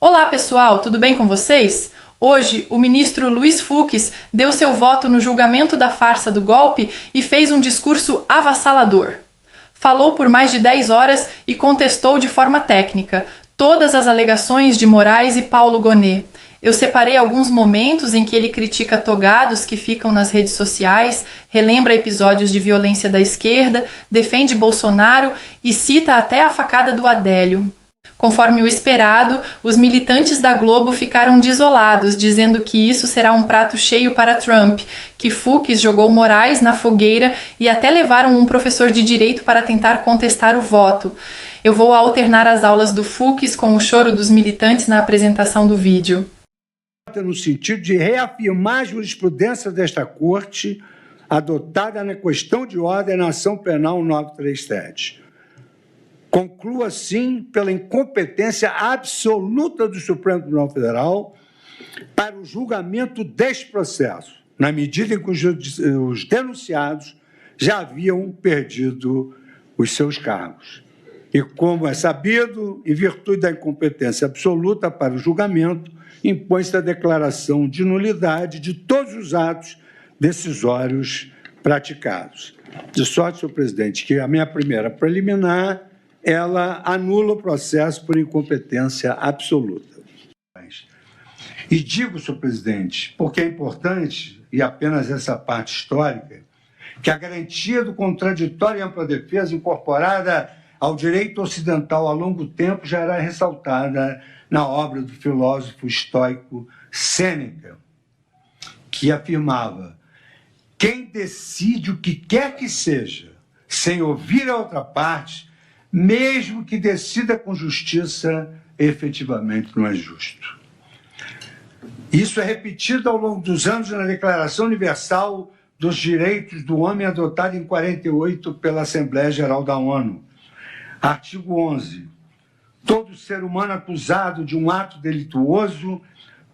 Olá pessoal, tudo bem com vocês? Hoje, o ministro Luiz Fux deu seu voto no julgamento da farsa do golpe e fez um discurso avassalador. Falou por mais de 10 horas e contestou de forma técnica todas as alegações de Moraes e Paulo Gonet. Eu separei alguns momentos em que ele critica togados que ficam nas redes sociais, relembra episódios de violência da esquerda, defende Bolsonaro e cita até a facada do Adélio. Conforme o esperado, os militantes da Globo ficaram desolados, dizendo que isso será um prato cheio para Trump, que Fux jogou Moraes na fogueira e até levaram um professor de direito para tentar contestar o voto. Eu vou alternar as aulas do Fux com o choro dos militantes na apresentação do vídeo. No sentido de reafirmar a jurisprudência desta Corte adotada na questão de ordem na ação penal 937. Conclua, assim, pela incompetência absoluta do Supremo Tribunal Federal para o julgamento deste processo, na medida em que os denunciados já haviam perdido os seus cargos. E, como é sabido, em virtude da incompetência absoluta para o julgamento, impõe-se a declaração de nulidade de todos os atos decisórios praticados. De sorte, senhor presidente, que a minha primeira preliminar ela anula o processo por incompetência absoluta. E digo, senhor presidente, porque é importante, e apenas essa parte histórica, que a garantia do contraditório e ampla defesa incorporada ao direito ocidental há longo tempo já era ressaltada na obra do filósofo estoico Sêneca, que afirmava: quem decide o que quer que seja, sem ouvir a outra parte, mesmo que decida com justiça, efetivamente não é justo. Isso é repetido ao longo dos anos na Declaração Universal dos Direitos do Homem, adotada em 1948 pela Assembleia Geral da ONU. Artigo 11. Todo ser humano acusado de um ato delituoso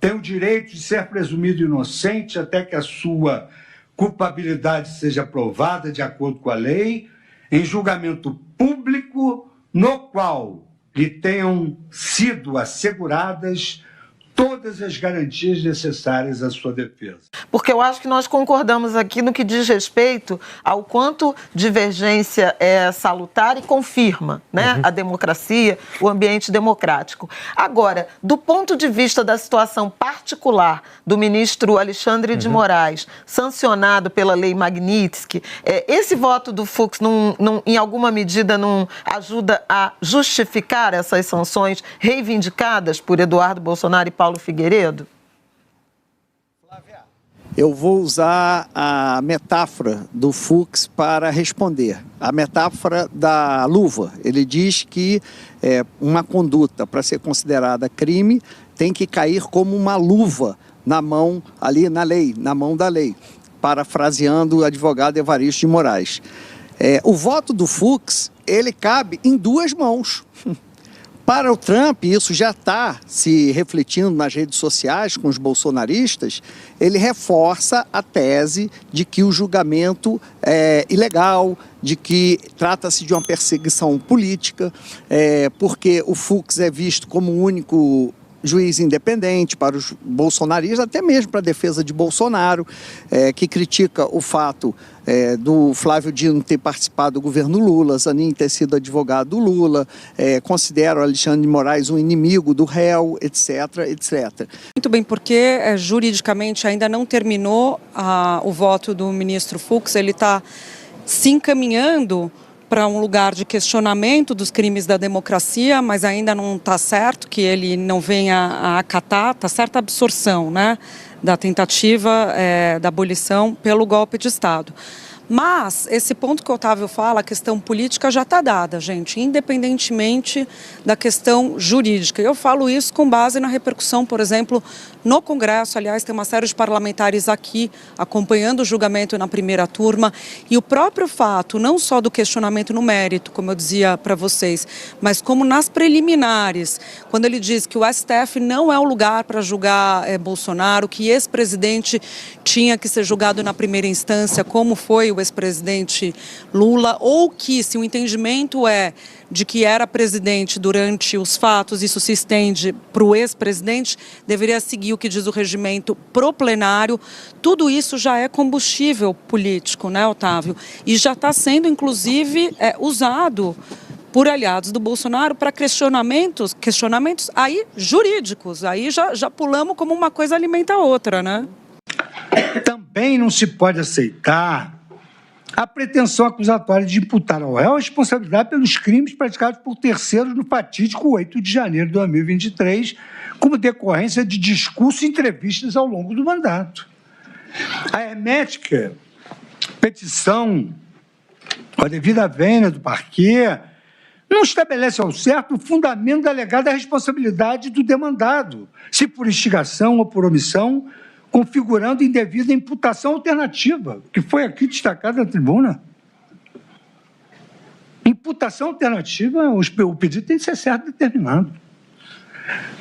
tem o direito de ser presumido inocente até que a sua culpabilidade seja provada de acordo com a lei, em julgamento público no qual lhe tenham sido asseguradas todas as garantias necessárias à sua defesa. Porque eu acho que nós concordamos aqui no que diz respeito ao quanto divergência é salutar e confirma, né, a democracia, o ambiente democrático. Agora, do ponto de vista da situação particular do ministro Alexandre de Moraes, sancionado pela lei Magnitsky, esse voto do Fux, em alguma medida, não ajuda a justificar essas sanções reivindicadas por Eduardo Bolsonaro e Paulo Figueiredo? Eu vou usar a metáfora do Fux para responder. A metáfora da luva. Ele diz que uma conduta, para ser considerada crime, tem que cair como uma luva na mão, ali na lei, na mão da lei, parafraseando o advogado Evaristo de Moraes. O voto do Fux, ele cabe em duas mãos. Para o Trump, isso já está se refletindo nas redes sociais com os bolsonaristas, ele reforça a tese de que o julgamento é ilegal, de que trata-se de uma perseguição política, porque o Fux é visto como o único juiz independente para os bolsonaristas, até mesmo para a defesa de Bolsonaro, que critica o fato do Flávio Dino ter participado do governo Lula, Zanin ter sido advogado do Lula, considera o Alexandre de Moraes um inimigo do réu, etc, etc. Muito bem, porque juridicamente ainda não terminou o voto do ministro Fux, ele está se encaminhando para um lugar de questionamento dos crimes da democracia, mas ainda não está certo que ele não venha a acatar, está certa a absorção, né, da tentativa da abolição pelo golpe de Estado. Mas esse ponto que o Otávio fala, a questão política já está dada, gente, independentemente da questão jurídica. Eu falo isso com base na repercussão, por exemplo, no Congresso. Aliás, tem uma série de parlamentares aqui acompanhando o julgamento na primeira turma. E o próprio fato, não só do questionamento no mérito, como eu dizia para vocês, mas como nas preliminares, quando ele diz que o STF não é o lugar para julgar Bolsonaro, que ex-presidente tinha que ser julgado na primeira instância, como foi o ex-presidente Lula, ou que, se o entendimento é de que era presidente durante os fatos, isso se estende para o ex-presidente, deveria seguir o que diz o regimento pro plenário. Tudo isso já é combustível político, né, Otávio? E já está sendo, inclusive, usado por aliados do Bolsonaro para questionamentos aí jurídicos. Aí já pulamos como uma coisa alimenta a outra, né? Também não se pode aceitar a pretensão acusatória de imputar ao réu a responsabilidade pelos crimes praticados por terceiros no fatídico 8 de janeiro de 2023, como decorrência de discursos e entrevistas ao longo do mandato. A hermética petição, a devida vênia do parquê, não estabelece ao certo o fundamento da alegada responsabilidade do demandado, se por instigação ou por omissão, configurando indevida imputação alternativa, que foi aqui destacada na tribuna. Imputação alternativa, o pedido tem que ser certo determinado.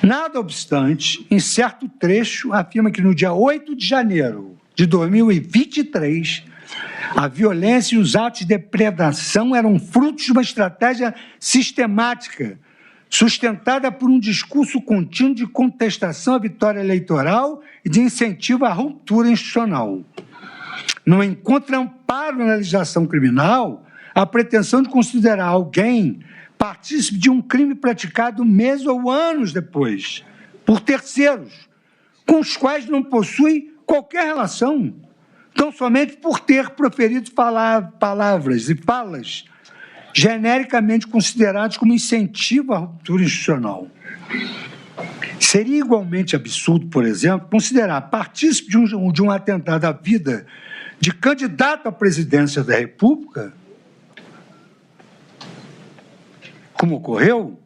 Nada obstante, em certo trecho, afirma que no dia 8 de janeiro de 2023, a violência e os atos de depredação eram frutos de uma estratégia sistemática, sustentada por um discurso contínuo de contestação à vitória eleitoral e de incentivo à ruptura institucional. Não encontra amparo na legislação criminal a pretensão de considerar alguém partícipe de um crime praticado meses ou anos depois, por terceiros, com os quais não possui qualquer relação, tão somente por ter proferido palavras e falas genericamente considerados como incentivo à ruptura institucional. Seria igualmente absurdo, por exemplo, considerar partícipe de um atentado à vida de candidato à presidência da República, como ocorreu,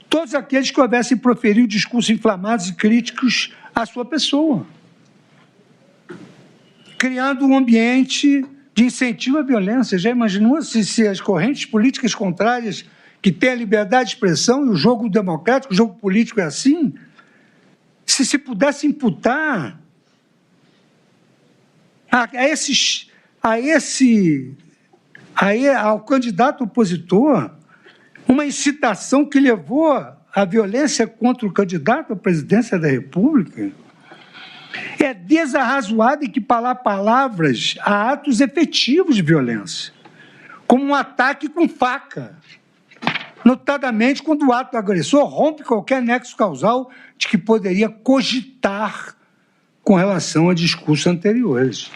todos aqueles que houvessem proferido discursos inflamados e críticos à sua pessoa, criando um ambiente de incentivo à violência. Já imaginou se as correntes políticas contrárias que têm a liberdade de expressão e o jogo democrático, o jogo político é assim? Se pudesse imputar ao candidato opositor uma incitação que levou à violência contra o candidato à presidência da República, é desarrazoado equiparar palavras a atos efetivos de violência, como um ataque com faca, notadamente quando o ato do agressor rompe qualquer nexo causal de que poderia cogitar com relação a discursos anteriores.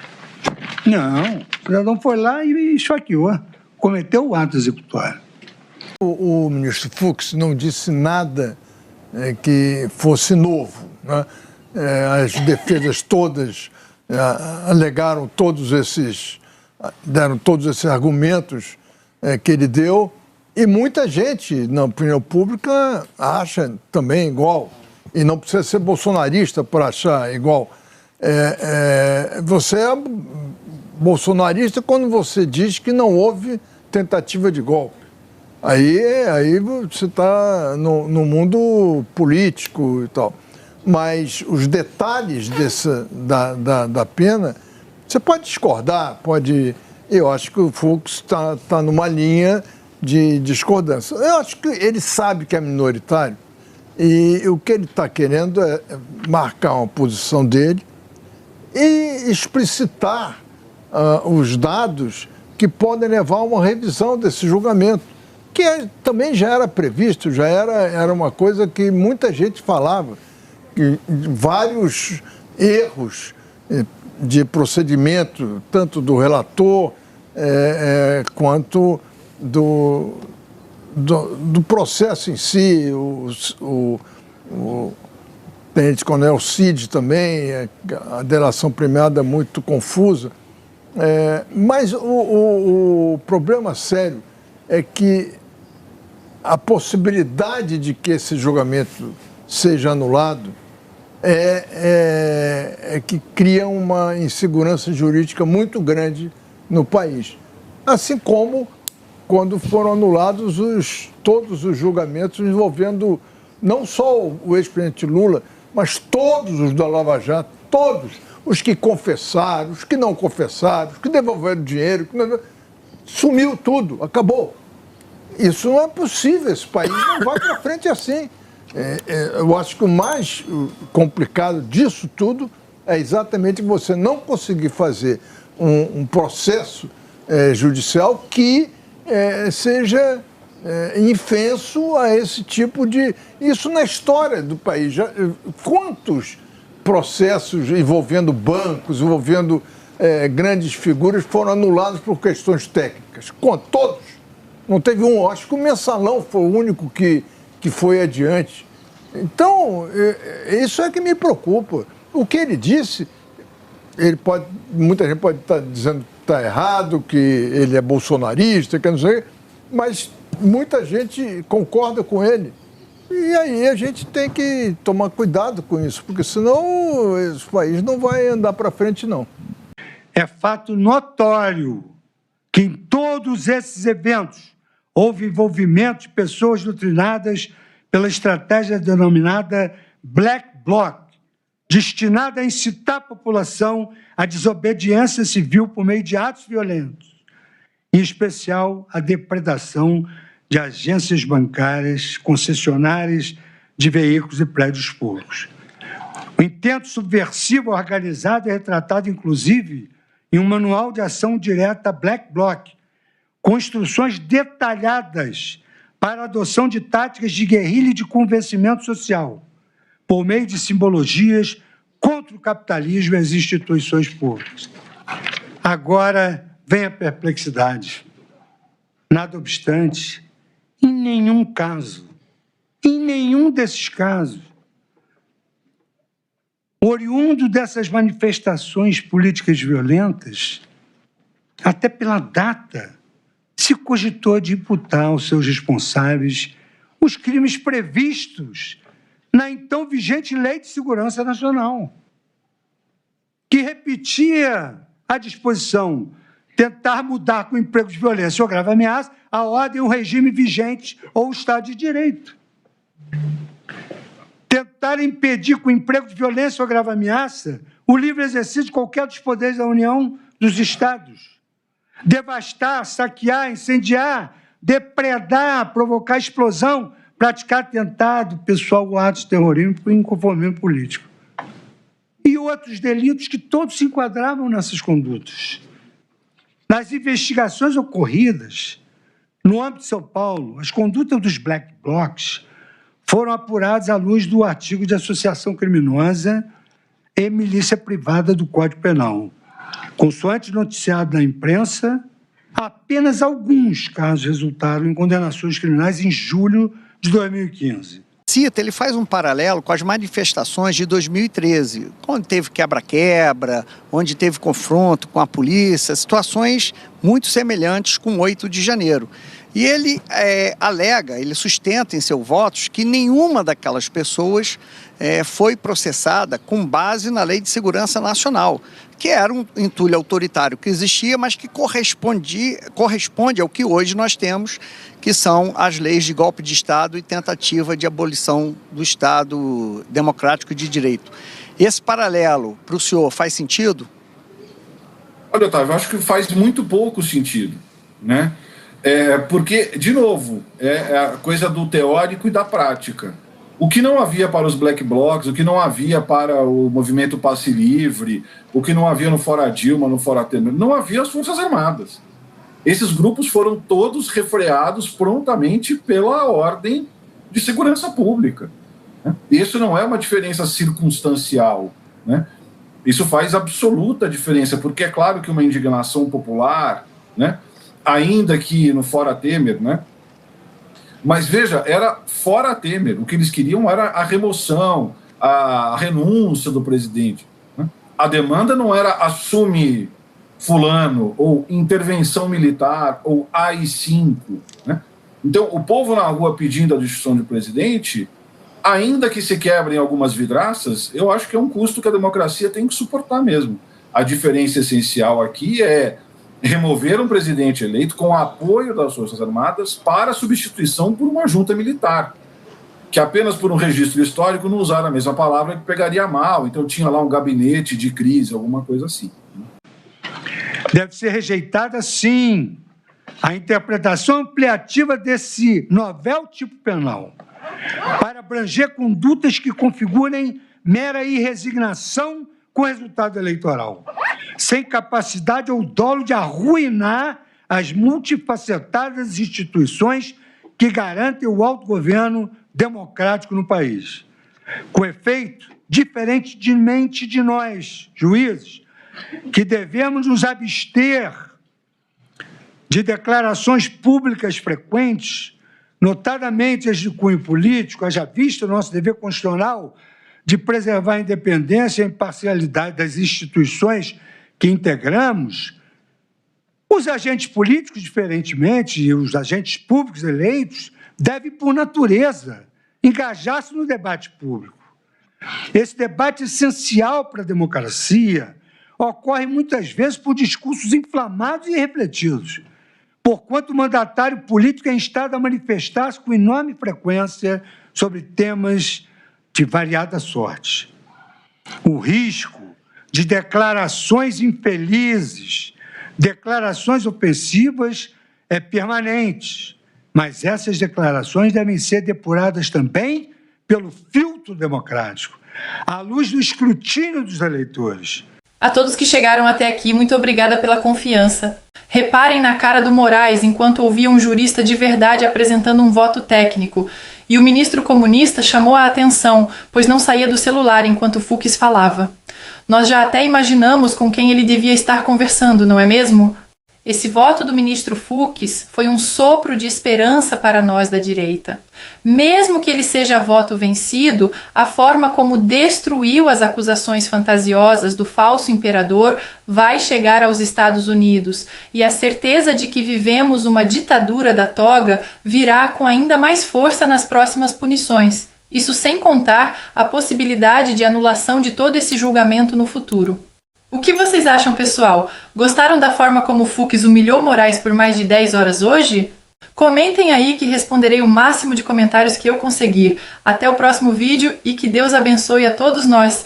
Não, o cidadão foi lá e esfaqueou, cometeu o ato executório. O ministro Fux não disse nada que fosse novo, né? As defesas todas alegaram deram todos esses argumentos que ele deu, e muita gente na opinião pública acha também igual, e não precisa ser bolsonarista para achar igual. Você é bolsonarista quando você diz que não houve tentativa de golpe. Aí você está no mundo político e tal. Mas os detalhes da pena, você pode discordar, eu acho que o Fux está numa linha de discordância. Eu acho que ele sabe que é minoritário e o que ele está querendo é marcar uma posição dele e explicitar os dados que podem levar a uma revisão desse julgamento, que também já era previsto, já era uma coisa que muita gente falava, que vários erros de procedimento, tanto do relator quanto do processo em si, o tenente-coronel Cid também, a delação premiada muito confusa. Mas o problema sério é que a possibilidade de que esse julgamento seja anulado é que cria uma insegurança jurídica muito grande no país. Assim como quando foram anulados todos os julgamentos envolvendo não só o ex-presidente Lula, mas todos os da Lava Jato, todos, os que confessaram, os que não confessaram, os que devolveram dinheiro, sumiu tudo, acabou. Isso não é possível, esse país não vai para frente assim. Eu acho que o mais complicado disso tudo é exatamente você não conseguir fazer um processo judicial que seja infenso a esse tipo de... Isso na história do país. Quantos processos envolvendo bancos, envolvendo grandes figuras foram anulados por questões técnicas? Todos. Não teve um. Acho que o Mensalão foi o único que foi adiante. Então, isso é que me preocupa. O que ele disse, muita gente pode estar dizendo que está errado, que ele é bolsonarista, que não sei, mas muita gente concorda com ele. E aí a gente tem que tomar cuidado com isso, porque senão esse país não vai andar para frente, não. É fato notório que em todos esses eventos houve envolvimento de pessoas doutrinadas pela estratégia denominada Black Bloc, destinada a incitar a população à desobediência civil por meio de atos violentos, em especial a depredação de agências bancárias, concessionárias de veículos e prédios públicos. O intento subversivo organizado é retratado, inclusive, em um manual de ação direta Black Bloc, com instruções detalhadas para a adoção de táticas de guerrilha e de convencimento social, por meio de simbologias contra o capitalismo e as instituições públicas. Agora vem a perplexidade. Nada obstante, em nenhum desses casos, oriundo dessas manifestações políticas violentas, até pela data, se cogitou de imputar aos seus responsáveis os crimes previstos na então vigente Lei de Segurança Nacional, que repetia a disposição tentar mudar com emprego de violência ou grave ameaça a ordem ou regime vigente ou o Estado de Direito. Tentar impedir com emprego de violência ou grave ameaça o livre exercício de qualquer dos poderes da União dos Estados. Devastar, saquear, incendiar, depredar, provocar explosão, praticar atentado pessoal ou atos de terrorismo por inconformismo político. E outros delitos que todos se enquadravam nessas condutas. Nas investigações ocorridas no âmbito de São Paulo, as condutas dos Black Blocs foram apuradas à luz do artigo de associação criminosa e milícia privada do Código Penal. Consoante noticiado na imprensa, apenas alguns casos resultaram em condenações criminais em julho de 2015. Cita, ele faz um paralelo com as manifestações de 2013, onde teve quebra-quebra, onde teve confronto com a polícia, situações muito semelhantes com o 8 de janeiro. E ele alega, ele sustenta em seus votos que nenhuma daquelas pessoas foi processada com base na Lei de Segurança Nacional, que era um entulho autoritário que existia, mas que corresponde ao que hoje nós temos, que são as leis de golpe de Estado e tentativa de abolição do Estado democrático de direito. Esse paralelo para o senhor faz sentido? Olha, Otávio, eu acho que faz muito pouco sentido, né? Porque, de novo, é a coisa do teórico e da prática. O que não havia para os Black Blocs, o que não havia para o movimento Passe Livre, o que não havia no Fora Dilma, no Fora Temer, não havia as Forças Armadas. Esses grupos foram todos refreados prontamente pela ordem de segurança pública, né? Isso não é uma diferença circunstancial, né? Isso faz absoluta diferença, porque é claro que uma indignação popular, né, ainda que no Fora Temer, né? Mas veja, era fora Temer. O que eles queriam era a remoção, a renúncia do presidente, né? A demanda não era assume fulano, ou intervenção militar, ou AI-5, né? Então, o povo na rua pedindo a destituição do presidente, ainda que se quebrem algumas vidraças, eu acho que é um custo que a democracia tem que suportar mesmo. A diferença essencial aqui é remover um presidente eleito com o apoio das Forças Armadas para substituição por uma junta militar, que apenas por um registro histórico não usaram a mesma palavra que pegaria mal, então tinha lá um gabinete de crise, alguma coisa assim. Deve ser rejeitada, sim, a interpretação ampliativa desse novel tipo penal para abranger condutas que configurem mera irresignação com o resultado eleitoral, sem capacidade ou dolo de arruinar as multifacetadas instituições que garantem o autogoverno democrático no país. Com efeito, diferentemente de nós, juízes, que devemos nos abster de declarações públicas frequentes, notadamente as de cunho político, haja visto o nosso dever constitucional de preservar a independência e a imparcialidade das instituições que integramos, os agentes políticos, diferentemente, e os agentes públicos eleitos, devem, por natureza, engajar-se no debate público. Esse debate essencial para a democracia ocorre muitas vezes por discursos inflamados e irrefletidos, porquanto o mandatário político é instado a manifestar-se com enorme frequência sobre temas de variada sorte. O risco de declarações infelizes, declarações ofensivas é permanente, mas essas declarações devem ser depuradas também pelo filtro democrático, à luz do escrutínio dos eleitores. A todos que chegaram até aqui, muito obrigada pela confiança. Reparem na cara do Moraes enquanto ouvia um jurista de verdade apresentando um voto técnico. E o ministro comunista chamou a atenção, pois não saía do celular enquanto Fux falava. Nós já até imaginamos com quem ele devia estar conversando, não é mesmo? Esse voto do ministro Fux foi um sopro de esperança para nós da direita. Mesmo que ele seja voto vencido, a forma como destruiu as acusações fantasiosas do falso imperador vai chegar aos Estados Unidos, e a certeza de que vivemos uma ditadura da toga virá com ainda mais força nas próximas punições. Isso sem contar a possibilidade de anulação de todo esse julgamento no futuro. O que vocês acham, pessoal? Gostaram da forma como o Fux humilhou Moraes por mais de 10 horas hoje? Comentem aí que responderei o máximo de comentários que eu conseguir. Até o próximo vídeo e que Deus abençoe a todos nós